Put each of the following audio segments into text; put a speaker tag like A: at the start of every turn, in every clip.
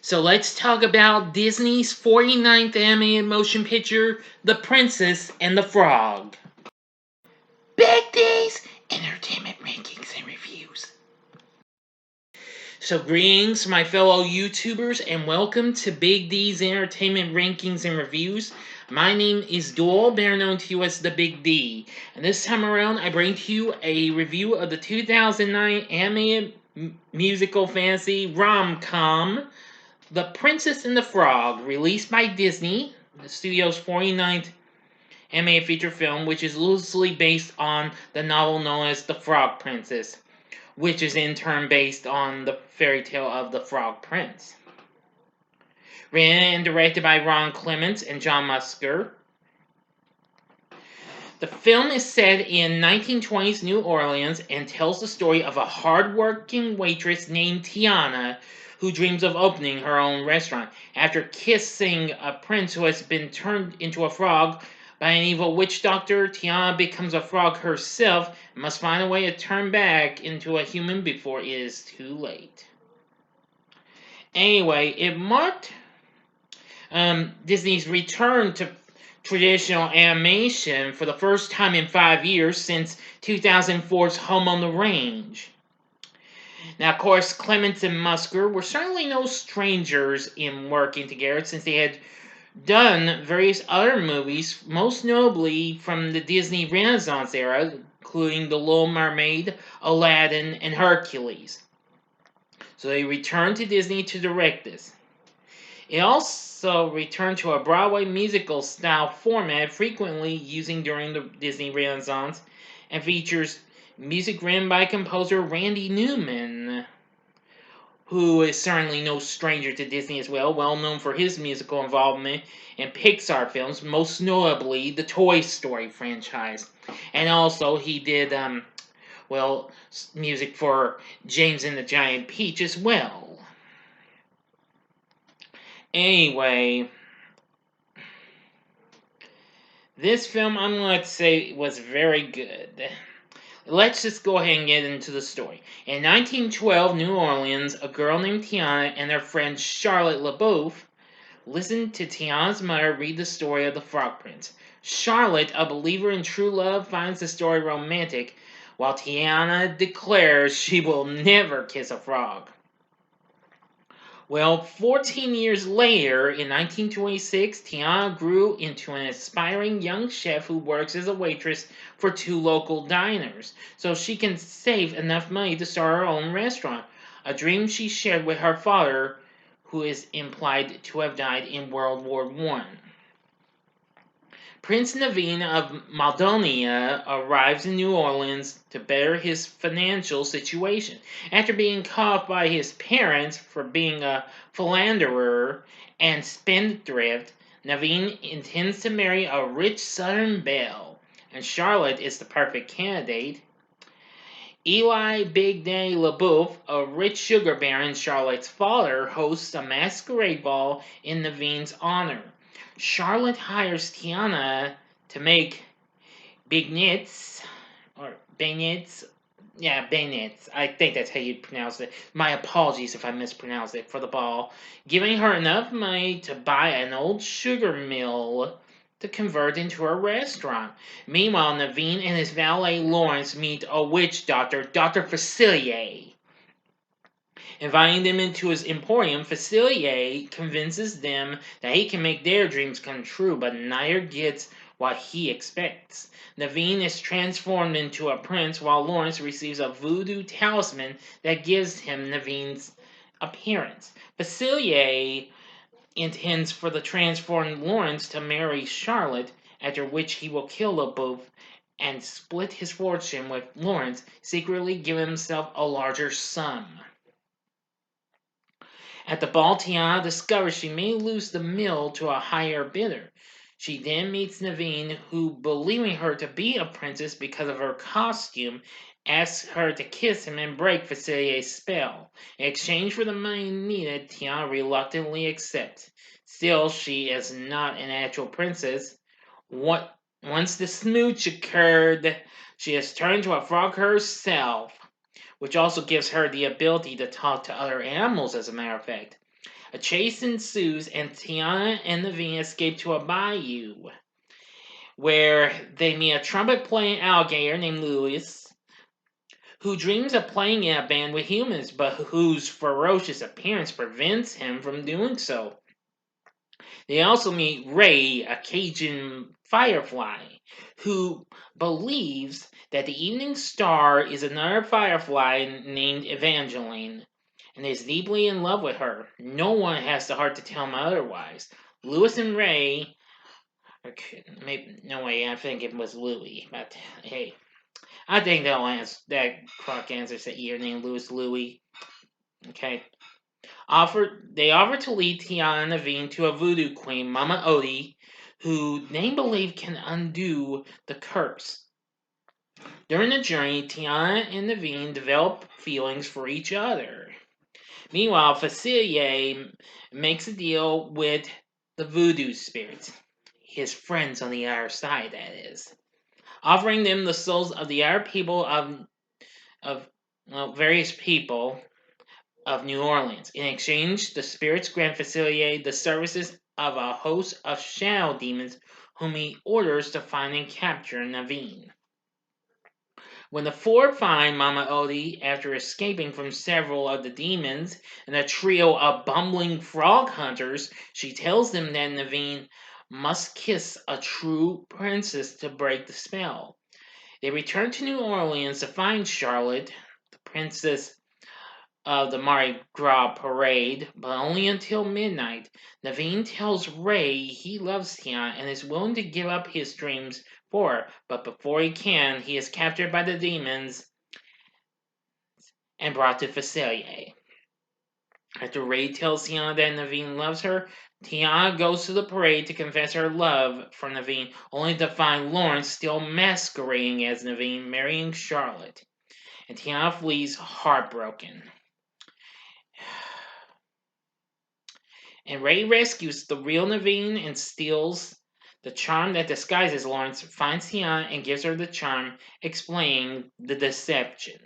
A: So let's talk about Disney's 49th animated motion picture, The Princess and the Frog. Big D's Entertainment Rankings and Reviews. So greetings, my fellow YouTubers, and welcome to Big D's Entertainment Rankings and Reviews. My name is Doyle, better known to you as the Big D, and this time around I bring to you a review of the 2009 animated musical fantasy rom-com, The Princess and the Frog, released by Disney, the studio's 49th animated feature film, which is loosely based on the novel known as The Frog Princess, which is in turn based on the fairy tale of the Frog Prince. Written and directed by Ron Clements and John Musker. The film is set in 1920s New Orleans and tells the story of a hard-working waitress named Tiana who dreams of opening her own restaurant. After kissing a prince who has been turned into a frog by an evil witch doctor, Tiana becomes a frog herself and must find a way to turn back into a human before it is too late. Anyway, it marked Disney's return to traditional animation for the first time in 5 years since 2004's Home on the Range. Now, of course, Clements and Musker were certainly no strangers in working together since they had done various other movies, most notably from the Disney Renaissance era, including The Little Mermaid, Aladdin, and Hercules. So they returned to Disney to direct this. It also returned to a Broadway musical style format frequently using during the Disney Renaissance and features music written by composer Randy Newman, who is certainly no stranger to Disney as well known for his musical involvement in Pixar films, most notably the Toy Story franchise. And also he did, music for James and the Giant Peach as well. Anyway, this film, I'm going to say, was very good. Let's just go ahead and get into the story. In 1912, New Orleans, a girl named Tiana and her friend Charlotte LaBeouf listened to Tiana's mother read the story of the Frog Prince. Charlotte, a believer in true love, finds the story romantic, while Tiana declares she will never kiss a frog. Well, 14 years later, in 1926, Tiana grew into an aspiring young chef who works as a waitress for 2 local diners, so she can save enough money to start her own restaurant, a dream she shared with her father, who is implied to have died in World War I. Prince Naveen of Maldonia arrives in New Orleans to better his financial situation. After being caught by his parents for being a philanderer and spendthrift, Naveen intends to marry a rich Southern belle, and Charlotte is the perfect candidate. Eli Big Daddy LaBeouf, a rich sugar baron, Charlotte's father, hosts a masquerade ball in Naveen's honor. Charlotte hires Tiana to make beignets, or beignets. Yeah, beignets. I think that's how you pronounce it. My apologies if I mispronounce it, for the ball, giving her enough money to buy an old sugar mill to convert into a restaurant. Meanwhile, Naveen and his valet Lawrence meet a witch doctor, Dr. Facilier. Inviting them into his emporium, Facilier convinces them that he can make their dreams come true, but neither gets what he expects. Naveen is transformed into a prince, while Lawrence receives a voodoo talisman that gives him Naveen's appearance. Facilier intends for the transformed Lawrence to marry Charlotte, after which he will kill LaBeouf and split his fortune with Lawrence, secretly giving himself a larger sum. At the ball, Tiana discovers she may lose the mill to a higher bidder. She then meets Naveen, who, believing her to be a princess because of her costume, asks her to kiss him and break Facilier's spell. In exchange for the money needed, Tiana reluctantly accepts. Still, she is not an actual princess. Once the smooch occurred, she has turned into a frog herself, which also gives her the ability to talk to other animals, as a matter of fact. A chase ensues, and Tiana and Naveen escape to a bayou, where they meet a trumpet-playing alligator named Louis, who dreams of playing in a band with humans, but whose ferocious appearance prevents him from doing so. They also meet Ray, a Cajun firefly, who believes that the evening star is another firefly named Evangeline, and is deeply in love with her. No one has the heart to tell him otherwise. Lewis and Ray, maybe, no way, I think it was Louis, but hey, I think that Clark answers that year named Louis. Okay. They offer to lead Tiana and Naveen to a voodoo queen, Mama Odie, who they believe can undo the curse. During the journey, Tiana and Naveen develop feelings for each other. Meanwhile, Facilier makes a deal with the voodoo spirits, his friends on the other side, that is, offering them the souls of the other people of various people of New Orleans. In exchange, the spirits grant Facilier the services of a host of shadow demons whom he orders to find and capture Naveen. When the four find Mama Odie after escaping from several of the demons and a trio of bumbling frog hunters, she tells them that Naveen must kiss a true princess to break the spell. They return to New Orleans to find Charlotte, the princess of the Mardi Gras parade, but only until midnight. Naveen tells Ray he loves Tiana and is willing to give up his dreams for her, but before he can, he is captured by the demons and brought to Facilier. After Ray tells Tiana that Naveen loves her, Tiana goes to the parade to confess her love for Naveen, only to find Lawrence still masquerading as Naveen, marrying Charlotte. And Tiana flees heartbroken. And Ray rescues the real Naveen and steals the charm that disguises Lawrence, finds Tiana and gives her the charm, explaining the deception.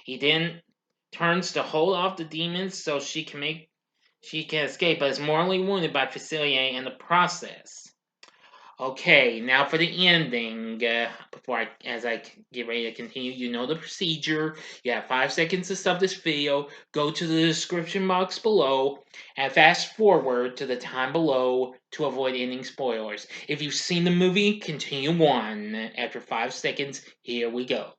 A: He then turns to hold off the demons so she can escape, but is mortally wounded by Facilier in the process. Okay, now for the ending. As I get ready to continue, you know the procedure. You have 5 seconds to stop this video. Go to the description box below and fast forward to the time below to avoid ending spoilers. If you've seen the movie, continue on. After 5 seconds, here we go.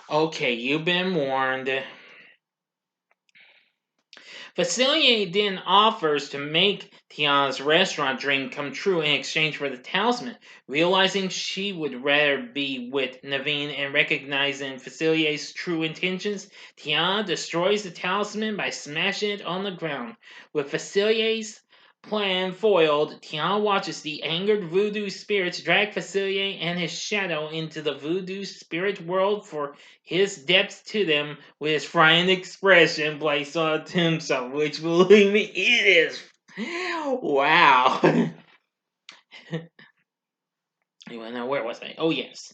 A: Okay, you've been warned. Facilier then offers to make Tiana's restaurant dream come true in exchange for the talisman. Realizing she would rather be with Naveen and recognizing Facilier's true intentions, Tiana destroys the talisman by smashing it on the ground. With Facilier's plan foiled, Tiana watches the angered voodoo spirits drag Facilier and his shadow into the voodoo spirit world for his depths to them with his frightened expression placed on a tombstone, which, believe me, it is. Wow. You wanna know where was I? Oh, yes.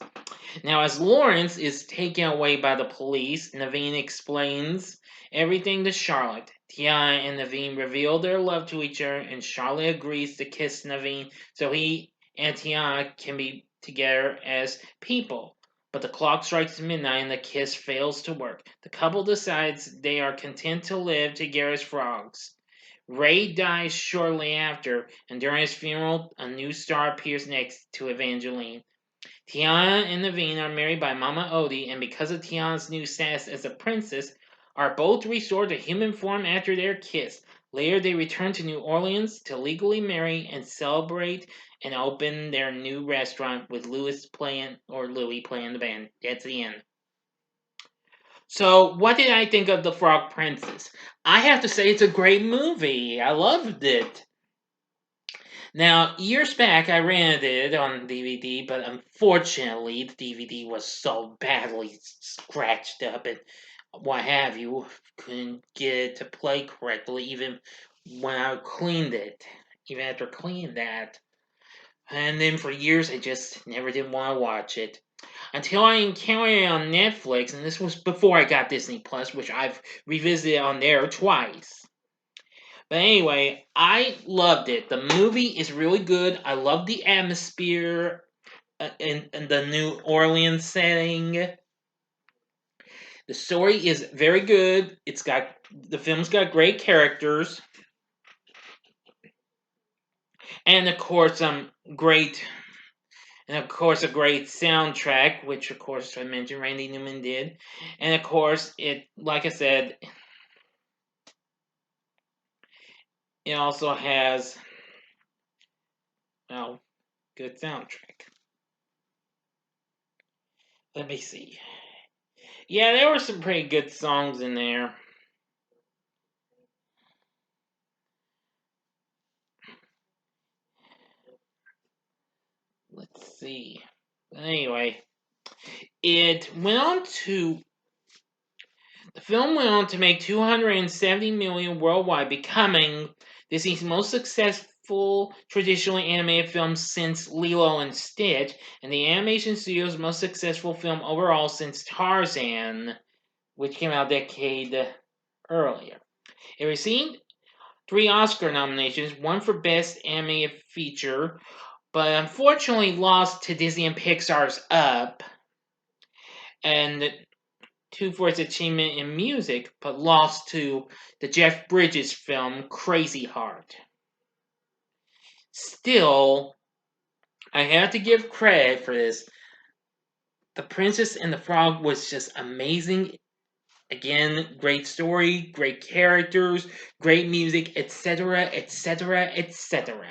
A: Now, as Lawrence is taken away by the police, Naveen explains everything to Charlotte. Tiana and Naveen reveal their love to each other, and Charlotte agrees to kiss Naveen so he and Tiana can be together as people. But the clock strikes midnight and the kiss fails to work. The couple decides they are content to live together as frogs. Ray dies shortly after, and during his funeral, a new star appears next to Evangeline. Tiana and Naveen are married by Mama Odie, and because of Tiana's new status as a princess, are both restored to human form after their kiss. Later, they return to New Orleans to legally marry and celebrate and open their new restaurant with Louis playing the band. That's the end. So, what did I think of The Frog Princess? I have to say it's a great movie. I loved it. Now, years back, I rented it on DVD, but unfortunately, the DVD was so badly scratched up and what have you, couldn't get it to play correctly even when I cleaned it, even after cleaning that. And then for years, I just never did want to watch it. until I encountered it on Netflix, and this was before I got Disney Plus, which I've revisited on there twice. But anyway, I loved it. The movie is really good. I love the atmosphere in the New Orleans setting. The story is very good. The film's got great characters, and of course, great, and of course, a great soundtrack, which of course I mentioned Randy Newman did, and of course, like I said, it also has, well, good soundtrack. Let me see. Yeah, there were some pretty good songs in there. Let's see. Anyway, it went on to the film went on to make 270 million worldwide, becoming Disney's most successful traditionally animated film since Lilo and Stitch, and the animation studio's most successful film overall since Tarzan, which came out a decade earlier. It received 3 Oscar nominations, one for Best Animated Feature, but unfortunately lost to Disney and Pixar's Up, and 2 for its achievement in music, but lost to the Jeff Bridges film Crazy Heart. Still, I have to give credit for this. The Princess and the Frog was just amazing. Again, great story, great characters, great music, etc., etc., etc.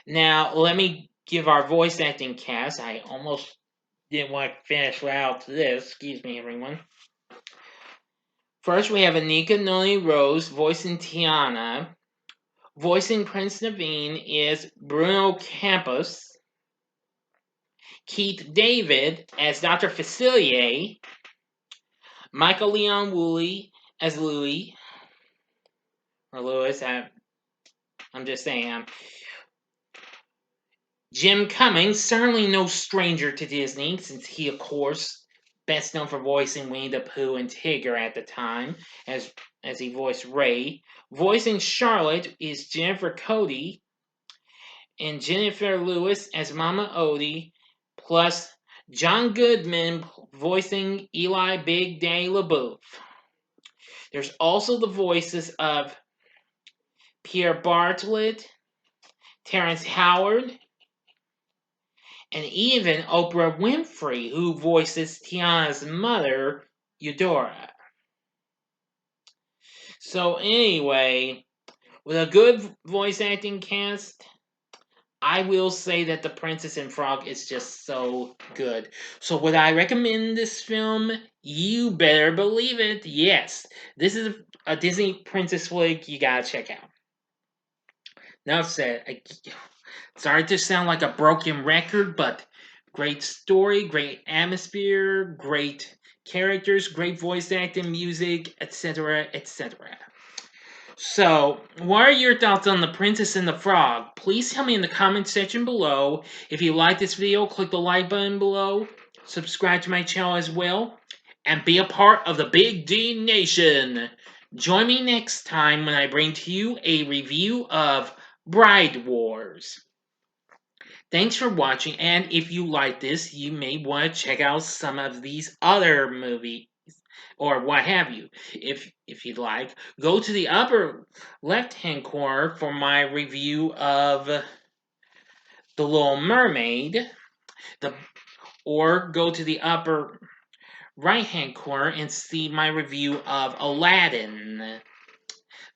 A: Now, let me give our voice acting cast. I almost didn't want to finish out this. Excuse me, everyone. First, we have Anika Noni Rose voicing Tiana. Voicing Prince Naveen is Bruno Campos. Keith David as Dr. Facilier. Michael Leon Woolley as Louis. Or Lewis, I'm just saying. Jim Cummings, certainly no stranger to Disney, since he, of course, best known for voicing Winnie the Pooh and Tigger at the time, as he voiced Ray. Voicing Charlotte is Jennifer Cody, and Jennifer Lewis as Mama Odie, plus John Goodman voicing Eli Big Daddy LaBeouf. There's also the voices of Pierre Bartlett, Terrence Howard, and even Oprah Winfrey, who voices Tiana's mother, Eudora. So anyway, with a good voice acting cast, I will say that The Princess and Frog is just so good. So would I recommend this film? You better believe it. Yes, this is a Disney princess flick you gotta check out. Now said, sorry to sound like a broken record, but great story, great atmosphere, great characters, great voice acting, music, etc., etc. So, what are your thoughts on The Princess and the Frog? Please tell me in the comment section below. If you like this video, click the like button below, subscribe to my channel as well, and be a part of the Big D Nation. Join me next time when I bring to you a review of Bride Wars. Thanks for watching, and if you like this, you may want to check out some of these other movies or what have you. If you'd like, go to the upper left-hand corner for my review of The Little Mermaid, or go to the upper right-hand corner and see my review of Aladdin.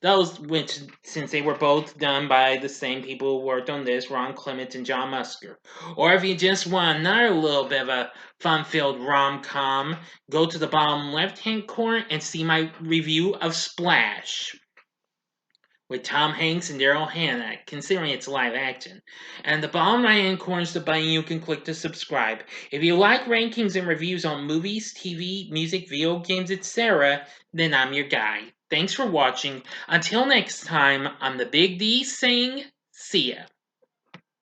A: Those, which, since they were both done by the same people who worked on this, Ron Clements and John Musker. Or if you just want another little bit of a fun-filled rom-com, go to the bottom left-hand corner and see my review of Splash, with Tom Hanks and Daryl Hannah, considering it's live action. And the bottom right-hand corner is the button you can click to subscribe. If you like rankings and reviews on movies, TV, music, video games, etc., then I'm your guy. Thanks for watching. Until next time, I'm the Big D saying, see ya.